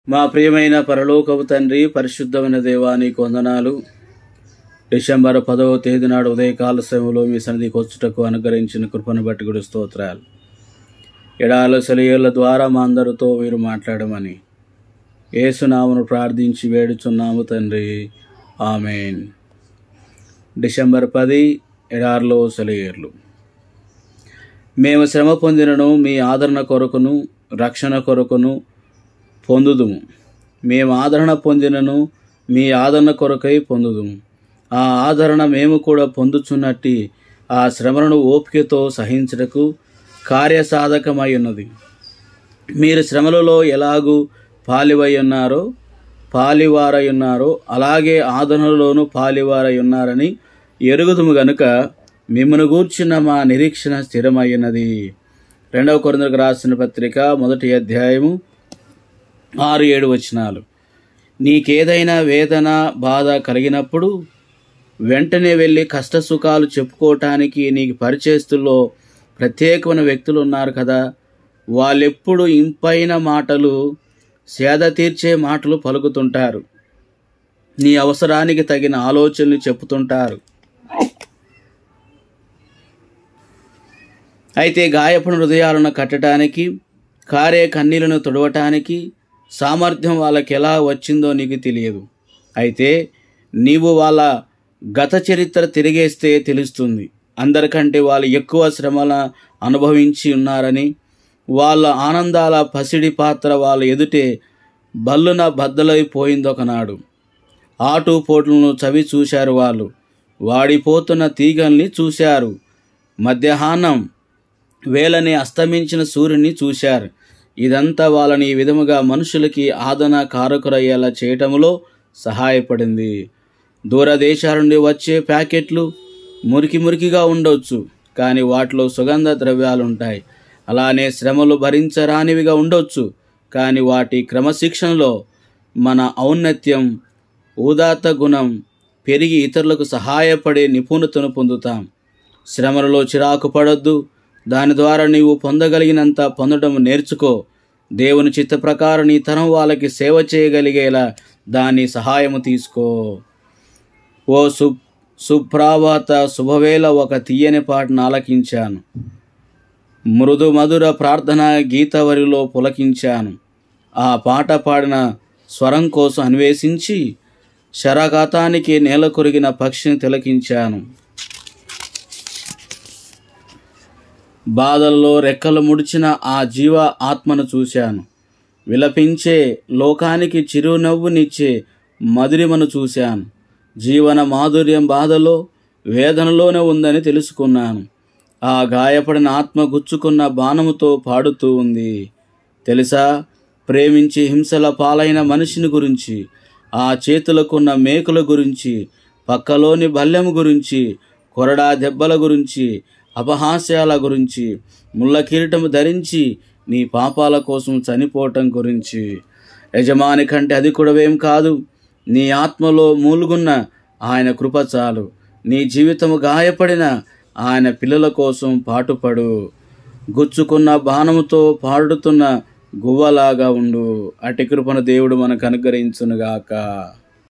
మా ప్రియమైన పరలోకపు తండ్రి, పరిశుద్ధమైన దేవా, నీకు వందనాలు. డిసెంబర్ 10వ తేదీ నాడు ఉదయకాల సమయంలో మీ సన్నిధికి వచ్చుటకు అనుగ్రహించిన కృపను బట్టి కూడా స్తోత్రాలు. ఎడాల సెలయేళ్ల ద్వారా మా అందరితో మీరు మాట్లాడమని యేసునామమును ప్రార్థించి వేడుచున్నాము తండ్రి, ఆమేన్. డిసెంబర్ 10 ఎడారిలో సెలయేర్లు. మేము శ్రమ పొందినను మీ ఆదరణ కొరకును రక్షణ కొరకును పొందుదుము. మేము ఆదరణ పొందినను మీ ఆదరణ కొరకై పొందుదుము. ఆ ఆదరణ మేము కూడా పొందుచున్నట్టి ఆ శ్రమలను ఓపికతో సహించుటకు కార్యసాధకమై ఉన్నది. మీరు శ్రమలలో ఎలాగూ పాలివారై ఉన్నారో అలాగే ఆదరణలోనూ పాలివారై ఉన్నారని ఎరుగుదుము గనుక మిమ్మను గూర్చిన మా నిరీక్షణ స్థిరమైనది. 2వ కొరింథీయులకు రాసిన పత్రిక 1వ అధ్యాయము 6-7 వచనాలు. నీకేదైనా వేదన బాధ కలిగినప్పుడు వెంటనే వెళ్ళి కష్టసుఖాలు చెప్పుకోవటానికి నీకు పరిచయస్తుల్లో ప్రత్యేకమైన వ్యక్తులు ఉన్నారు కదా. వాళ్ళెప్పుడు ఇంపైన మాటలు, సేద తీర్చే మాటలు పలుకుతుంటారు. నీ అవసరానికి తగిన ఆలోచనలు చెప్పుతుంటారు. అయితే గాయపడిన హృదయాలను కట్టడానికి, కారే కన్నీళ్లను తుడవటానికి సామర్థ్యం వాళ్ళకి ఎలా వచ్చిందో నీకు తెలియదు. అయితే నీవు వాళ్ళ గత చరిత్ర తిరిగేస్తే తెలుస్తుంది. అందరికంటే వాళ్ళు ఎక్కువ శ్రమల అనుభవించి ఉన్నారని, వాళ్ళ ఆనందాల పసిడి పాత్ర వాళ్ళ ఎదుటే బల్లున బద్దలైపోయిందొకనాడు. ఆటుపోట్లను చవి చూశారు. వాళ్ళు వాడిపోతున్న తీగల్ని చూశారు. మధ్యాహ్నం వేళని అస్తమించిన సూర్యుని చూశారు. ఇదంతా వాళ్ళని ఈ విధముగా మనుషులకి ఆదరణ కారకురయ్యేలా చేయటంలో సహాయపడింది. దూరదేశాల నుండి వచ్చే ప్యాకెట్లు మురికిగా ఉండొచ్చు, కానీ వాటిలో సుగంధ ద్రవ్యాలుంటాయి. అలానే శ్రమలు భరించరానివిగా ఉండొచ్చు, కానీ వాటి క్రమశిక్షణలో మన ఔన్నత్యం, ఉదాత్త గుణం పెరిగి ఇతరులకు సహాయపడే నిపుణతను పొందుతాం. శ్రమలలో చిరాకు పడొద్దు. దాని ద్వారా నీవు పొందగలిగినంత పొందడం నేర్చుకో. దేవుని చిత్త ప్రకారం నీ తరం వాళ్ళకి సేవ చేయగలిగేలా దాని సహాయము తీసుకో. ఓ సుప్రభాత శుభవేళ ఒక తీయని పాటను ఆలకించాను. మృదు మధుర ప్రార్థన గీతవరిలో పులకించాను. ఆ పాట పాడిన స్వరం కోసం అన్వేషించి శరాఘాతానికి నేల కొరిగిన పక్షిని తిలకించాను. బాధల్లో రెక్కలు ముడిచిన ఆ జీవ ఆత్మను చూశాను. విలపించే లోకానికి చిరునవ్వునిచ్చే మధురిమను చూశాను. జీవన మాధుర్యం బాధలో, వేదనలోనే ఉందని తెలుసుకున్నాను. ఆ గాయపడిన ఆత్మ గుచ్చుకున్న బాణముతో పాడుతూ ఉంది. తెలుసా, ప్రేమించి హింసల పాలైన మనిషిని గురించి, ఆ చేతులకున్న మేకుల గురించి, పక్కలోని బల్లెము గురించి, కొరడా దెబ్బల గురించి, అపహాస్యాల గురించి, ముళ్ళ కిరీటము ధరించి నీ పాపాల కోసం చనిపోవటం గురించి. యజమాని కంటే అధికుడవేం కాదు. నీ ఆత్మలో మూలుగున్న ఆయన కృప చాలు. నీ జీవితము గాయపడిన ఆయన పిల్లల కోసం పాటుపడు. గుచ్చుకున్న బాణముతో పాడుతున్న గువ్వలాగా ఉండు. అటి కృపను దేవుడు మనకు అనుగ్రహించునుగాక.